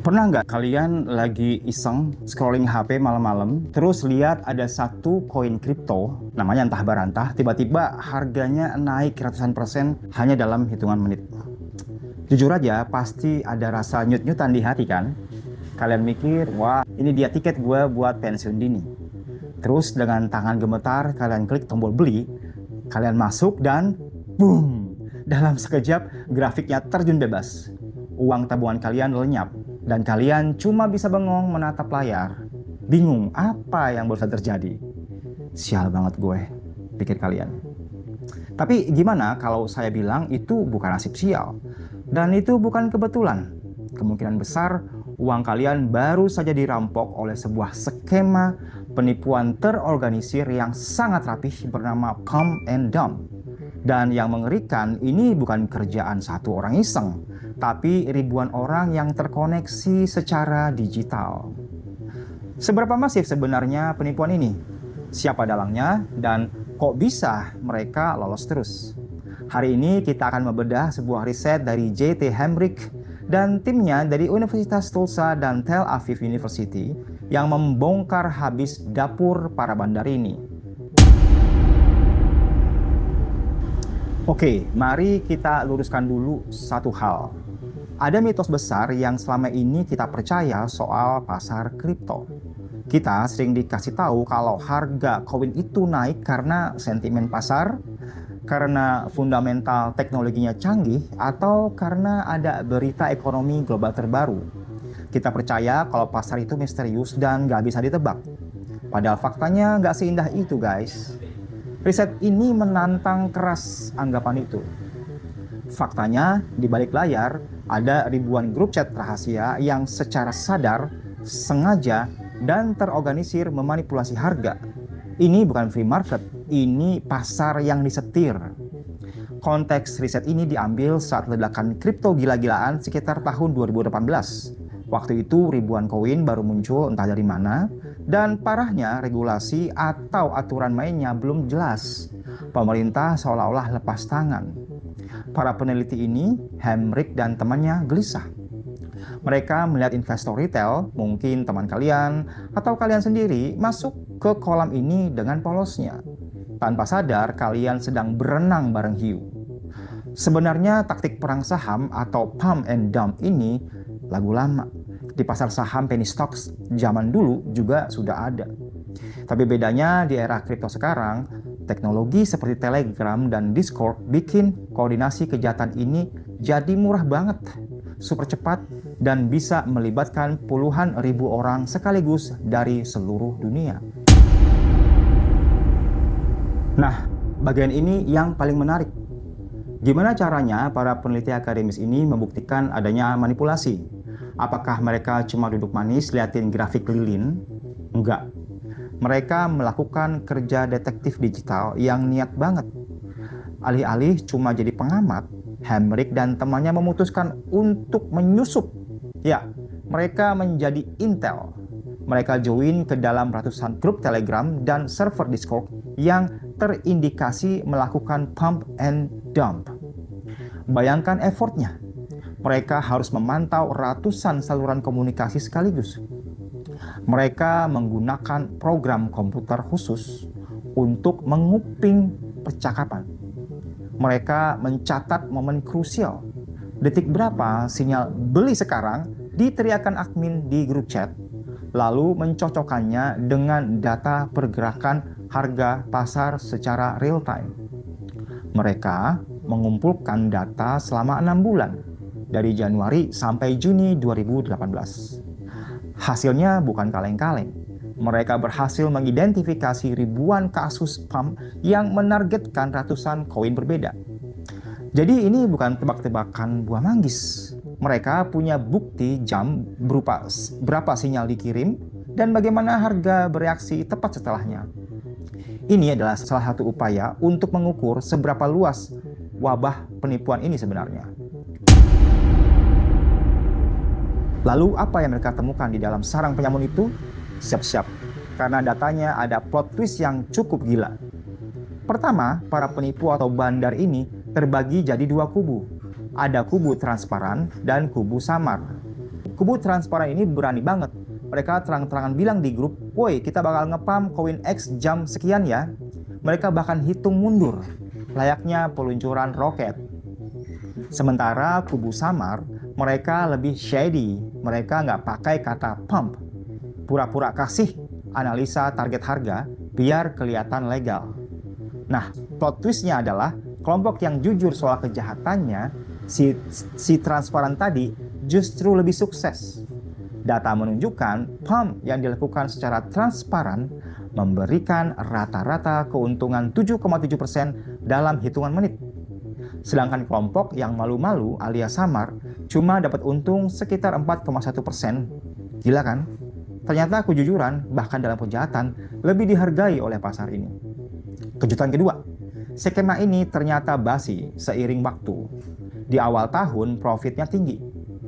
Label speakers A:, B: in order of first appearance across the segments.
A: Pernah nggak kalian lagi iseng scrolling HP malam-malam, terus lihat ada satu koin kripto, namanya entah barantah, tiba-tiba harganya naik ratusan persen hanya dalam hitungan menit. Jujur aja, pasti ada rasa nyut-nyutan di hati kan? Kalian mikir, wah ini dia tiket gue buat pensiun dini. Terus dengan tangan gemetar, kalian klik tombol beli, kalian masuk dan boom! Dalam sekejap, grafiknya terjun bebas. Uang tabungan kalian lenyap, dan kalian cuma bisa bengong menatap layar. Bingung apa yang barusan terjadi. Sial banget gue, pikir kalian. Tapi gimana kalau saya bilang itu bukan nasib sial? Dan itu bukan kebetulan. Kemungkinan besar uang kalian baru saja dirampok oleh sebuah skema penipuan terorganisir yang sangat rapih bernama pump and dump. Dan yang mengerikan, ini bukan kerjaan satu orang iseng, tapi ribuan orang yang terkoneksi secara digital. Seberapa masif sebenarnya penipuan ini? Siapa dalangnya? Dan kok bisa mereka lolos terus? Hari ini kita akan membedah sebuah riset dari J.T. Hamrick dan timnya dari Universitas Tulsa dan Tel Aviv University yang membongkar habis dapur para bandar ini. Oke, mari kita luruskan dulu satu hal. Ada mitos besar yang selama ini kita percaya soal pasar kripto. Kita sering dikasih tahu kalau harga koin itu naik karena sentimen pasar, karena fundamental teknologinya canggih, atau karena ada berita ekonomi global terbaru. Kita percaya kalau pasar itu misterius dan gak bisa ditebak. Padahal faktanya gak seindah itu, guys. Riset ini menantang keras anggapan itu. Faktanya, di balik layar ada ribuan grup chat rahasia yang secara sadar, sengaja, dan terorganisir memanipulasi harga. Ini bukan free market, ini pasar yang disetir. Konteks riset ini diambil saat ledakan kripto gila-gilaan sekitar tahun 2018. Waktu itu ribuan koin baru muncul entah dari mana, dan parahnya regulasi atau aturan mainnya belum jelas. Pemerintah seolah-olah lepas tangan. Para peneliti ini, Hamrick dan temannya, gelisah. Mereka melihat investor retail, mungkin teman kalian atau kalian sendiri, masuk ke kolam ini dengan polosnya. Tanpa sadar, kalian sedang berenang bareng hiu. Sebenarnya taktik perang saham atau pump and dump ini lagu lama. Di pasar saham penny stocks zaman dulu juga sudah ada. Tapi bedanya di era kripto sekarang, teknologi seperti Telegram dan Discord bikin koordinasi kejahatan ini jadi murah banget, super cepat, dan bisa melibatkan puluhan ribu orang sekaligus dari seluruh dunia. Nah, bagian ini yang paling menarik. Gimana caranya para peneliti akademis ini membuktikan adanya manipulasi? Apakah mereka cuma duduk manis liatin grafik lilin? Enggak. Mereka melakukan kerja detektif digital yang niat banget. Alih-alih cuma jadi pengamat, Hamrick dan temannya memutuskan untuk menyusup. Ya, mereka menjadi intel. Mereka join ke dalam ratusan grup Telegram dan server Discord yang terindikasi melakukan pump and dump. Bayangkan effortnya. Mereka harus memantau ratusan saluran komunikasi sekaligus. Mereka menggunakan program komputer khusus untuk menguping percakapan. Mereka mencatat momen krusial. Detik berapa sinyal beli sekarang diteriakan admin di grup chat, lalu mencocokkannya dengan data pergerakan harga pasar secara real time. Mereka mengumpulkan data selama 6 bulan. Dari Januari sampai Juni 2018. Hasilnya bukan kaleng-kaleng. Mereka berhasil mengidentifikasi ribuan kasus pump yang menargetkan ratusan koin berbeda. Jadi ini bukan tebak-tebakan buah manggis. Mereka punya bukti jam berupa berapa sinyal dikirim dan bagaimana harga bereaksi tepat setelahnya. Ini adalah salah satu upaya untuk mengukur seberapa luas wabah penipuan ini sebenarnya. Lalu apa yang mereka temukan di dalam sarang penyamun itu? Siap-siap, karena datanya ada plot twist yang cukup gila. Pertama, para penipu atau bandar ini terbagi jadi dua kubu. Ada kubu transparan dan kubu samar. Kubu transparan ini berani banget. Mereka terang-terangan bilang di grup, "Woi, kita bakal ngepump koin X jam sekian ya." Mereka bahkan hitung mundur, layaknya peluncuran roket. Sementara kubu samar, mereka lebih shady. Mereka nggak pakai kata pump. Pura-pura kasih analisa target harga biar kelihatan legal. Nah, plot twistnya adalah kelompok yang jujur soal kejahatannya, si transparan tadi justru lebih sukses. Data menunjukkan pump yang dilakukan secara transparan memberikan rata-rata keuntungan 7,7% dalam hitungan menit. Sedangkan kelompok yang malu-malu alias samar cuma dapat untung sekitar 4,1%. Gila kan? Ternyata kejujuran bahkan dalam kejahatan lebih dihargai oleh pasar ini. Kejutan kedua, skema ini ternyata basi seiring waktu. Di awal tahun profitnya tinggi,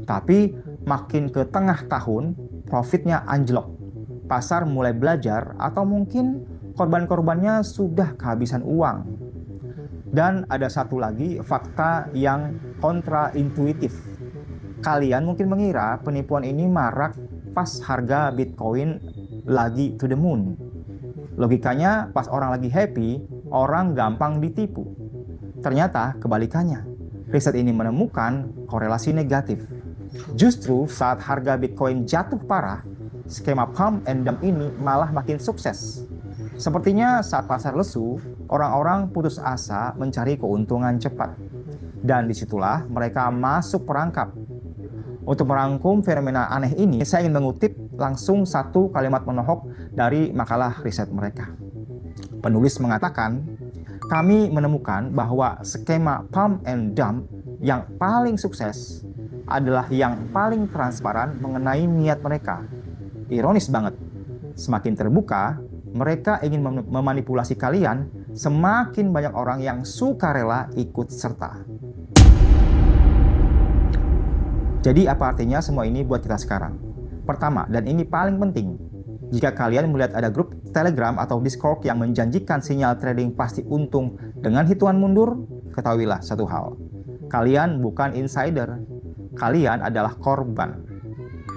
A: tapi makin ke tengah tahun profitnya anjlok. Pasar mulai belajar atau mungkin korban-korbannya sudah kehabisan uang. Dan ada satu lagi fakta yang kontraintuitif. Kalian mungkin mengira penipuan ini marak pas harga Bitcoin lagi to the moon. Logikanya pas orang lagi happy, orang gampang ditipu. Ternyata kebalikannya. Riset ini menemukan korelasi negatif. Justru saat harga Bitcoin jatuh parah, skema pump and dump ini malah makin sukses. Sepertinya saat pasar lesu, orang-orang putus asa mencari keuntungan cepat. Dan disitulah mereka masuk perangkap. Untuk merangkum fenomena aneh ini, saya ingin mengutip langsung satu kalimat menohok dari makalah riset mereka. Penulis mengatakan, "Kami menemukan bahwa skema pump and dump yang paling sukses adalah yang paling transparan mengenai niat mereka." Ironis banget, semakin terbuka, mereka ingin memanipulasi kalian, semakin banyak orang yang sukarela ikut serta. Jadi apa artinya semua ini buat kita sekarang? Pertama, dan ini paling penting, jika kalian melihat ada grup Telegram atau Discord yang menjanjikan sinyal trading pasti untung dengan hitungan mundur, ketahuilah satu hal. Kalian bukan insider, kalian adalah korban.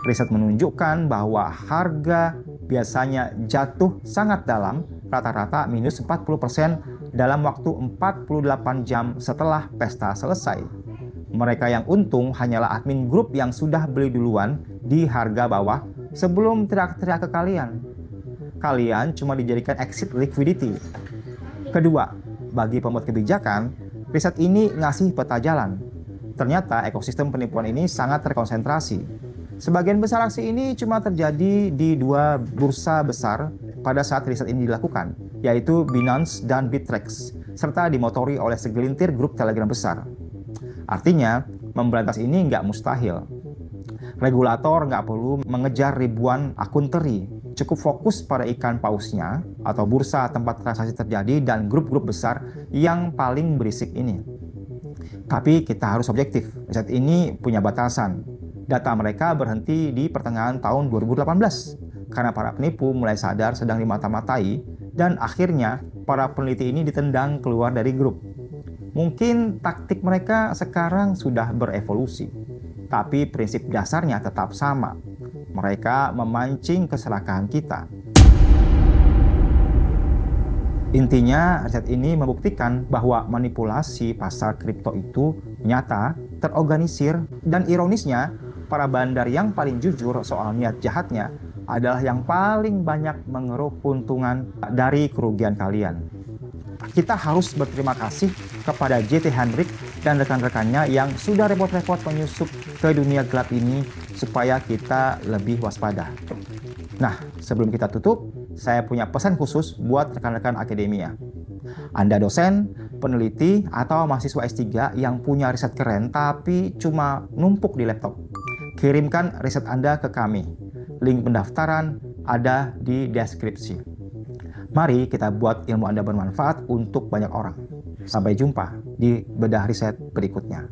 A: Riset menunjukkan bahwa harga biasanya jatuh sangat dalam, rata-rata minus 40% dalam waktu 48 jam setelah pesta selesai. Mereka yang untung hanyalah admin grup yang sudah beli duluan di harga bawah sebelum teriak-teriak ke kalian. Kalian cuma dijadikan exit liquidity. Kedua, bagi pembuat kebijakan, riset ini ngasih peta jalan. Ternyata ekosistem penipuan ini sangat terkonsentrasi. Sebagian besar aksi ini cuma terjadi di dua bursa besar pada saat riset ini dilakukan, yaitu Binance dan Bittrex, serta dimotori oleh segelintir grup Telegram besar. Artinya, memberantas ini nggak mustahil. Regulator nggak perlu mengejar ribuan akun teri, cukup fokus pada ikan pausnya atau bursa tempat transaksi terjadi dan grup-grup besar yang paling berisik ini. Tapi kita harus objektif, riset ini punya batasan. Data mereka berhenti di pertengahan tahun 2018 karena para penipu mulai sadar sedang dimata-matai dan akhirnya para peneliti ini ditendang keluar dari grup. Mungkin taktik mereka sekarang sudah berevolusi, tapi prinsip dasarnya tetap sama. Mereka memancing keserakahan kita. Intinya, riset ini membuktikan bahwa manipulasi pasar kripto itu nyata, terorganisir, dan ironisnya, para bandar yang paling jujur soal niat jahatnya adalah yang paling banyak mengeruk keuntungan dari kerugian kalian. Kita harus berterima kasih kepada JT Hendrik dan rekan-rekannya yang sudah repot-repot menyusup ke dunia gelap ini supaya kita lebih waspada. Nah, sebelum kita tutup, saya punya pesan khusus buat rekan-rekan akademia. Anda dosen, peneliti, atau mahasiswa S3 yang punya riset keren tapi cuma numpuk di laptop. Kirimkan riset Anda ke kami. Link pendaftaran ada di deskripsi. Mari kita buat ilmu Anda bermanfaat untuk banyak orang. Sampai jumpa di bedah riset berikutnya.